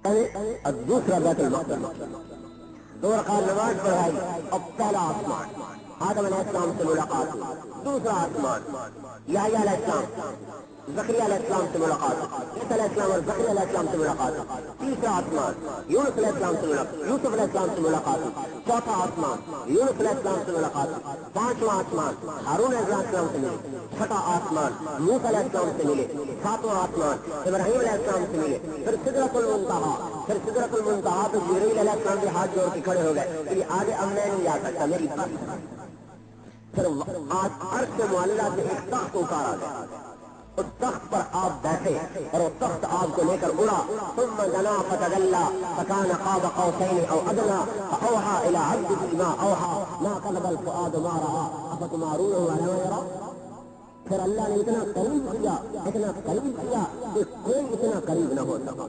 اور دوسرا بیت المقدس، 2 رکعت نماز پڑھائی اور پہلا آسمان آدم علیہ السلام سے ملاقات ہوئی، دوسرا آسمان یحییٰ علیہ السلام زکریا علیہ السلام سے ملاقات، عیسیٰ علیہ السلام اور زکریا علیہ السلام سے ملاقات، تیسرا آسمان یونس علیہ السلام سے ملاقات، یوسف علیہ السلام سے ملاقات، چوتھا آسمان یونس علیہ السلام سے ملاقات، پانچواں آسمان ہارون علیہ السلام سے ملے، چھٹا آسمان موسیٰ علیہ السلام سے ملے، ساتواں آسمان ابراہیم علیہ السلام سے ملے، پھر سدرۃ المنتہا، پھر سدرۃ المنتہا تو جبرائیل علیہ السلام کے ہاتھ جوڑ کے کھڑے ہو گئے کہ آگے اب میں نہیں جا سکتا، میری بس۔ پھر عرش سے معلّہ سے ایک تخت اتارا گیا، اس تخت پر آپ بیٹھے اور وہ تخت آپ کو لے کر اڑا، ثم دنا فتدلى فكان قاب قوسين او ادنى فاوحى الى عبده ما اوحى ما كذب الفؤاد ما راى افتمارونه على ما يرى۔ پھر اللہ نے اتنا قریب کیا کہ کوئی اتنا قریب نہ ہو سکا۔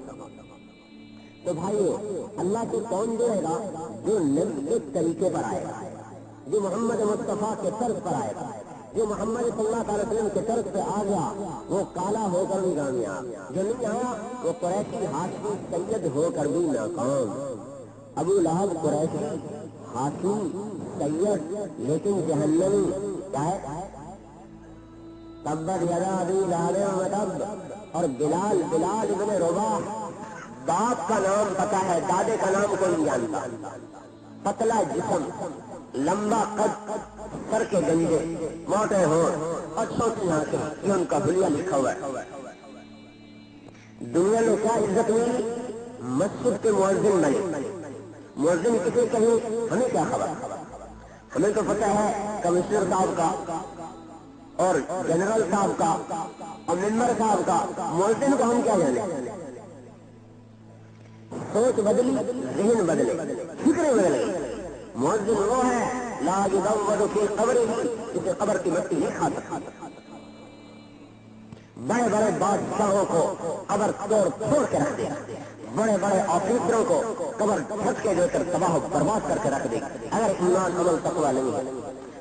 تو بھائیو، اللہ کو کون دے گا؟ جو نبی کے طریقے پر آئے گا، جو محمد مصطفیٰ کے طرز پر آئے گا، جو محمد صلی اللہ علیہ وسلم کے طرز پہ آ گیا وہ کالا ہو کر بھی کامیاب، جو نہیں آیا وہ قریشی ہاشمی سید ہو کر بھی ناکام۔ ابو لہب قریشی ہاشمی سید لیکن جہنمی کیا ہے؟ تبت یدا ابی لہب وتب۔ اور بلال ابن رباح، باپ کا نام پتا ہے، دادے کا نام کوئی نہیں جانتا، پتلا جسم، لمبا قد، سر کے گنجے، موٹے ہونٹ اور چھوٹی آنکھیں، یہ ان کا حلیہ لکھا ہوا ہے۔ دنیا میں کیا عزت ملی؟ مسجد کے مؤذن بنے۔ مؤذن کسی کہیں ہمیں کیا خبر؟ ہمیں تو پتہ ہے کمشنر صاحب کا اور جنرل صاحب کا اور ممبر صاحب کا، مؤذن کو ہم کیا جانے؟ سوچ بدلی، ذہن بدلے، فکریں بدلے۔ مؤذن وہ ہے لا يدور في قبره، جسے قبر کی مٹی نہیں کھا سکتا۔ بڑے بڑے بادشاہوں کو قبر توڑ پھوڑ کے رکھ دے، بڑے بڑے آفیسروں کو قبر جھٹکے دے کر تباہ و برباد کر کے رکھ دے اگر ایمان عمل تقویٰ نہیں ہے۔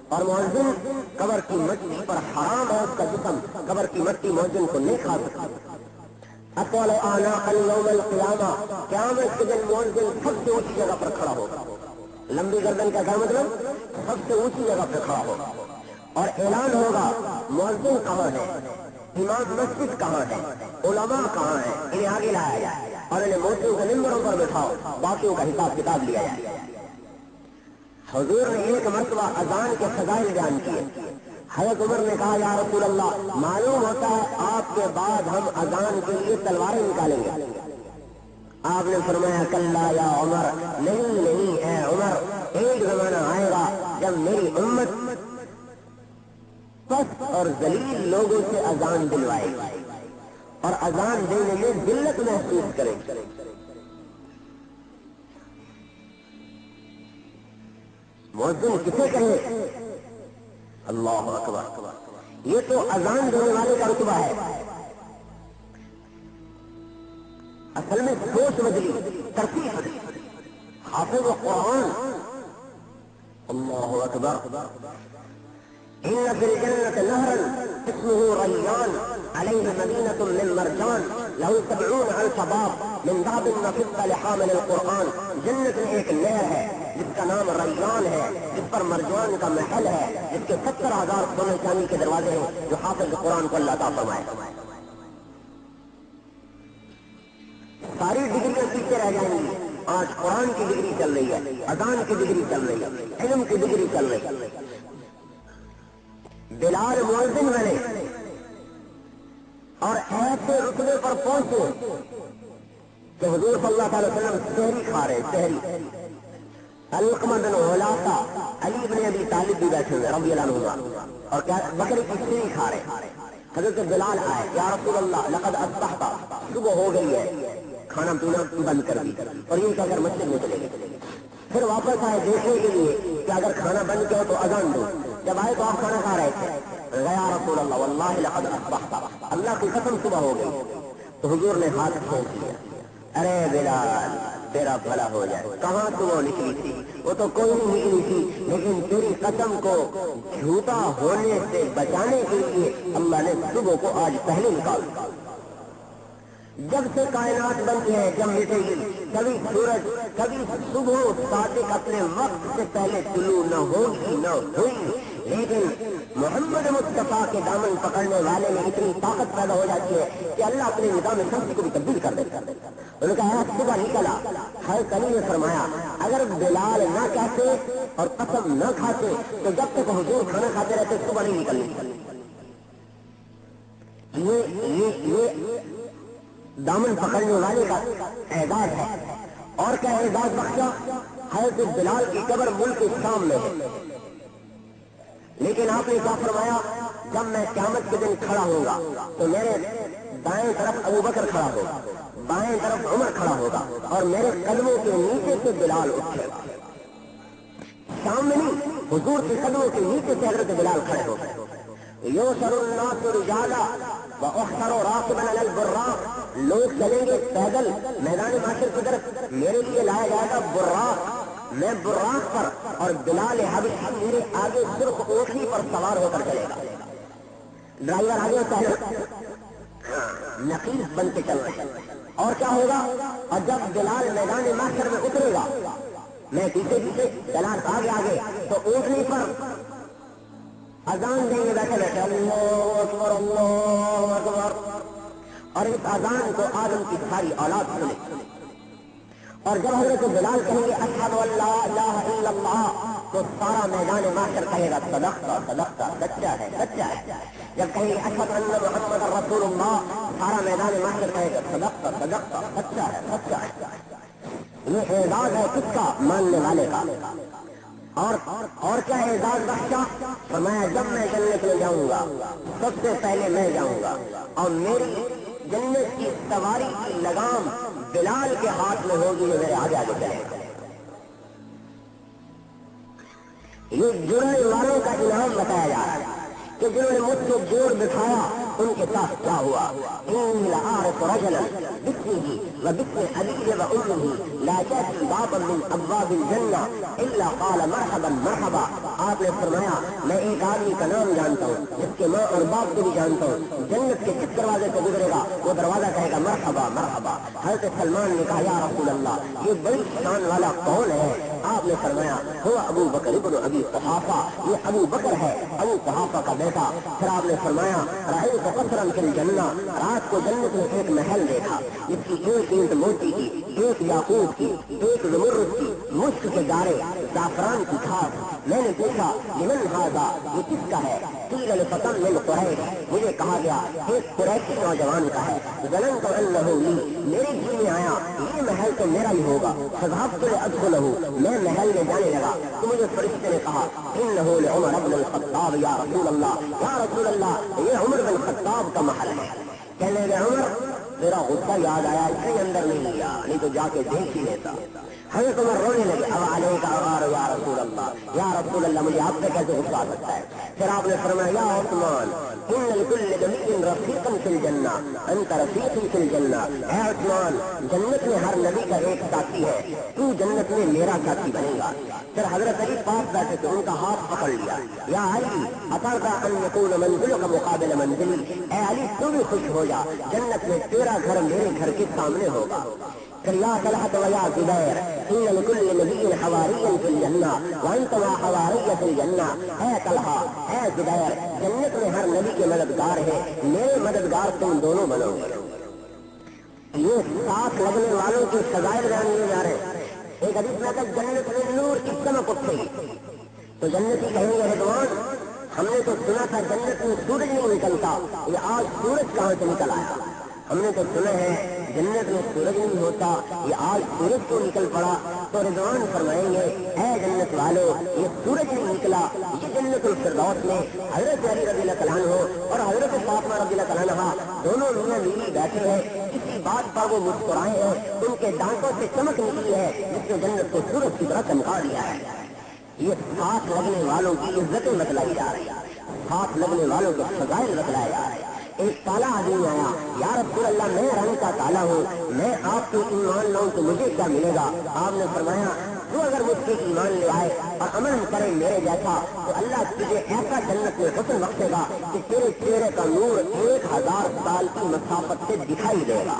اور مؤذن قبر کی مٹی پر حرام ہے، اس کا جسم، قبر کی مٹی مؤذن کو نہیں کھا سکتا۔ اطول اعناق یوم القیامہ، قیامت کے دن مؤذن سب سے اونچی جگہ پر کھڑا ہوگا۔ لمبی گردن کا کیا مطلب؟ سب سے اونچی جگہ پر کھڑا ہوگا اور اعلان ہوگا مؤذن کہاں ہے، امام مسجد کہاں ہے، علماء کہاں ہیں، انہیں آگے لایا جائے اور انہیں مؤذن کے ممبروں پر بٹھاؤ، باقیوں کا حساب کتاب لیا جائے۔ حضور نے ایک مرتبہ اذان کے فضائل بیان کیے۔ حضرت عمر نے کہا یا رسول اللہ، معلوم ہوتا ہے آپ کے بعد ہم اذان کے لیے تلواریں نکالیں گے۔ آپ نے فرمایا کلا یا عمر، نہیں اے عمر، ایک زمانہ آئے گا جب میری امت پست اور ذلیل لوگوں سے اذان دلوائے گی اور اذان دینے میں ذلت محسوس کرے گی۔ مؤذن کسے کہے؟ اللہ اکبر، یہ تو اذان دینے والے کا رتبہ ہے۔ اصل میں سوچ بدلی، ترتیب بدلی۔ حافظ قرآن، اللہ اکبر، ان فی الجنة نهرا اسمه ریان علیہ مدینة من مرجان له 70,000 باب من ذهب وفضة لحامل القرآن۔ جنت میں ایک نہر ہے جس کا نام ریان ہے، جس پر مرجان کا محل ہے، جس کے 70,000 سونے چاندی کے دروازے ہیں، جو حافظ قرآن کو اللہ تعالیٰ فرمائے۔ ساری ڈگریاں پیچھے رہ جائیں گی، آج قرآن کی ڈگری چل رہی ہے، اذان کی ڈگری چل رہی ہے، علم کی ڈگری چل رہی ہے۔ بلال مؤذن بنے اور ایسے رتبے پر پہنچے کہ حضور صلی اللہ علیہ وسلم سحری کھا رہے، سحری۔ علقمہ بن علاقہ، علی بن ابی طالب بھی بیٹھے ہوئے رضی اللہ عنہ، اور کیا بکری کی سحری کھا رہے۔ حضرت بلال آئے، یا رسول اللہ لقد اصبحت، صبح ہو گئی ہے، کھانا پینا بند کر دی، اور یہ کہہ کر مسجد میں چلے گئے۔ پھر واپس آئے دیکھنے کے لیے کہ اگر کھانا بند کیا تو اذان دو۔ جب آئے تو آپ کھانا کھا رہے تھے، یا رسول اللہ واللہ لقد اصبحت، اللہ کی قسم صبح ہو گئی۔ تو حضور نے ہاتھ کھینچ لیا، ارے بلال تیرا بھلا ہو جائے، کہاں صبح نکلی تھی؟ وہ تو کوئی نہیں نکلی تھی، لیکن تیری قسم کو جھوٹا ہونے سے بچانے کے لیے اللہ نے صبح کو آج پہلے نکال دیا۔ جب سے کائنات بنتی ہے جب مٹے گی، کبھی سورج کبھی صبح صادق اپنے وقت سے پہلے طلوع نہ ہوگی نہ ہوئی، لیکن محمد مصطفیٰ کے دامن پکڑنے والے میں اتنی طاقت پیدا ہو جاتی ہے کہ اللہ اپنے نظام شمس کو بھی تبدیل کر دیتا ہے۔ ان کا ایسا صبح نکلا، ہر کلی نے فرمایا اگر بلال نہ کہتے اور قسم نہ کھاتے تو جب تک حضور کھانا کھاتے رہتے صبح نہیں نکلنی۔ یہ دامن پکڑنے والے کا اعزاز ہے۔ اور کیا اعزاز بخشا؟ حضرت بلال کی قبر ملک شام میں ہے، لیکن آپ نے کیا فرمایا؟ جب میں قیامت کے دن کھڑا ہوں گا تو میرے دائیں طرف ابو بکر کھڑا ہوگا، بائیں طرف عمر کھڑا ہوگا، اور میرے قدموں کے نیچے سے بلال اٹھے گا۔ شام میں نہیں، حضور کے قدموں کے نیچے سے حضرت بلال کھڑے ہو گئے۔ یوسر الناس رجالا واخسر راکبا علی البراق، لوگ چلیں گے پیدل میدان معاشر کی طرف، میرے لیے لایا جائے گا براق، میں براق پر، اور بلال حبشی میرے آگے سرخ اونٹنی پر سوار ہو کر چلے گا۔ ڈرائیور آگے ہوتا ہے، نقیب بن کے چل رہے ہیں۔ اور کیا ہوگا؟ اور جب بلال میدان معاشر میں اترے گا، میں پیچھے پیچھے، بلال آگے آگے، تو اونٹنی پر اذان دیں گے بیٹھے بیٹھے، اللہ اکبر اللہ اکبر، اور اس اذان کو آدم کی ساری اولاد سنے۔ اور جب حضرت بلال کہیں گے اشہد ان لا الہ الا اللہ، تو سارا میدان معاشر کہے گا صدقتا صدقتا، سچا ہے سچا ہے۔ جب کہیں گے اشہد ان محمد رسول اللہ، سارا میدان معاشر کہے گا صدقتا صدقتا، سچا ہے سچا ہے۔ یہ اعزاز ہے کس کا؟ ماننے والے کا۔ اور کیا اعزاز بخشا؟ فرمایا جب میں جنت میں جاؤں گا سب سے پہلے میں جاؤں گا، اور میری جنت کی سواری کی لگام بلال کے ہاتھ میں ہوگی، جو میرے آگے آگے چلے گا۔ یہ جڑنے والوں کا انعام بتایا جا رہا ہے کہ جنہوں نے مجھ سے جوڑ بٹھایا ان کے ساتھ کیا ہوا۔ إني لأعرف رجلا باسمه وباسم أبيه وأمه لا يأتي بابا من أبواب الجنة إلا قال مرحبا مرحبا۔ آپ نے فرمایا میں ایک آدمی کا نام جانتا ہوں جس کے ماں اور باپ کو بھی جانتا ہوں، جنت کے جس دروازے سے گزرے گا وہ دروازہ کہے گا مرحبا مرحبا۔ حضرت سلمان نے کہا یا رسول اللہ یہ بڑی شان والا کون ہے؟ آپ نے فرمایا ہوا ابو بکر ابن ابی قحافہ، یہ ابو بکر ہے ابو قحافہ کا بیٹا۔ پھر آپ نے فرمایا رأیت قصرا فی الجنہ، رات کو جنت میں ایک محل دیکھا جس کی ایک اینٹ موتی کی، ایک یاقوت کی، ایک زمرد کی، مشک کے دارے، زعفران کی گھاس۔ میں نے پوچھا لمن ھذا، یہ کس کا ہے؟ قیل لفتى من قریش، مجھے کہا گیا ایک قریشی نوجوان کا ہے۔ ظننت انہ لی، میرے جی میں آیا یہ محل تو میرا ہی ہوگا۔ فذهبت لادخلہ، میں محل میں جانے لگا تو مجھے فرشتے نے کہا انہ لعمر بن الخطاب یا رسول اللہ، یا رسول اللہ یہ عمر بن خطاب کا محل ہے۔ کہنے لگے عمر میرا غصہ یاد آیا، اس لیے اندر نہیں لیا، نہیں تو جا کے دیکھ ہی لیتا۔ حضرت عمر رونے لگے اب علیک غار یا رسول اللہ، یا رسول اللہ مجھے آپ پہ کیسے غصہ آ سکتا ہے؟ پھر آپ نے فرمایا یا عثمان ان لکل نبی رفیقا فی الجنہ انت رفیقی فی الجنہ، اے عثمان جنت میں ہر نبی کا ایک ساتھی ہے، تو جنت میں میرا ساتھی بنے گا۔ پھر حضرت علی پاس بیٹھے تھے، ان کا ہاتھ پکڑ لیا، یا علی اترضى ان یکون منزلک مقابل منزلی، اے علی تو بھی خوش ہو جا، جنت میں تیرا گھر میرے گھر کے سامنے ہوگا۔ پھر یا طلحة و یا زبیر ان لکل نبی حواری فی الجنہ وانت حواری فی الجنہ، اے طلحہ اے زبیر جنت میں ہر نبی کے مددگار ہے، میرے مددگار تم دونوں بنو گے۔ یہ ساتھ لگنے والوں کی فضائل بیان کیے جا رہے ہیں۔ ایک حدیث میں تک جنت میں نور کی چمک اٹھے گی تو جنتی کہیں گے رضوان ہم نے تو سنا تھا جنت میں سورج نہیں نکلتا، یہ آج سورج کہاں سے نکل آیا؟ ہم نے تو سنا ہے جنت میں سورج نہیں ہوتا، یہ آج سورج کیوں نکل پڑا؟ تو رضوان فرمائیں گے اے جنت والو یہ سورج نہیں نکلا، یہ جنت الفردوس میں حضرت علی رضی اللہ تعالیٰ عنہ اور حضرت فاطمہ رضی اللہ تعالیٰ عنہ دونوں میاں بیوی بیٹھے ہیں، کسی بات پر وہ مسکرائے ہیں، ان کے دانتوں سے چمک نکلی ہے جس نے جنت کو سورج کی طرح چمکا دیا ہے۔ یہ ساتھ لگنے والوں کی عزتیں بتلائی جا رہی ہے، ساتھ لگنے والوں کے فضائل بتلائے جا رہے ہیں۔ ایک کالا آدمی آیا، یا رسول اللہ میں رنگ کا کالا ہوں، میں آپ کے ایمان لاؤں تو مجھے کیا ملے گا؟ آپ نے فرمایا تو اگر مجھ سے ایمان لے آئے اور عمل کرے میرے جیسا تو اللہ تجھے ایسا جنت میں حسن بخشے گا کہ تیرے چہرے کا نور 1000 سال کی مسافت سے دکھائی دے گا۔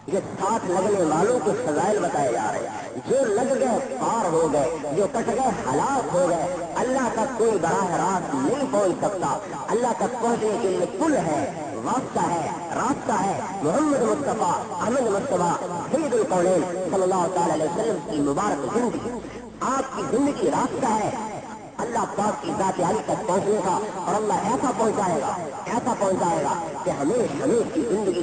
یہ ساتھ لگنے والوں کے فضائل بتائے جا رہے ہیں، جو لگ گئے پار ہو گئے، جو کٹ گئے ہلاک ہو گئے۔ اللہ تک کوئی براہ راست نہیں پہنچ سکتا، اللہ تک پہنچنے کے لیے پل ہے، واسطہ ہے، راستہ ہے۔ محمد مصطفیٰ احمد مصطفیٰ سید القونین صلی اللہ تعالی علیہ وسلم کی مبارک زندگی، آپ کی زندگی راستہ ہے اللہ پاک کی ذات عالی تک پہنچنے کا، اور اللہ ایسا پہنچائے گا کہ ہمیشہ کی زندگی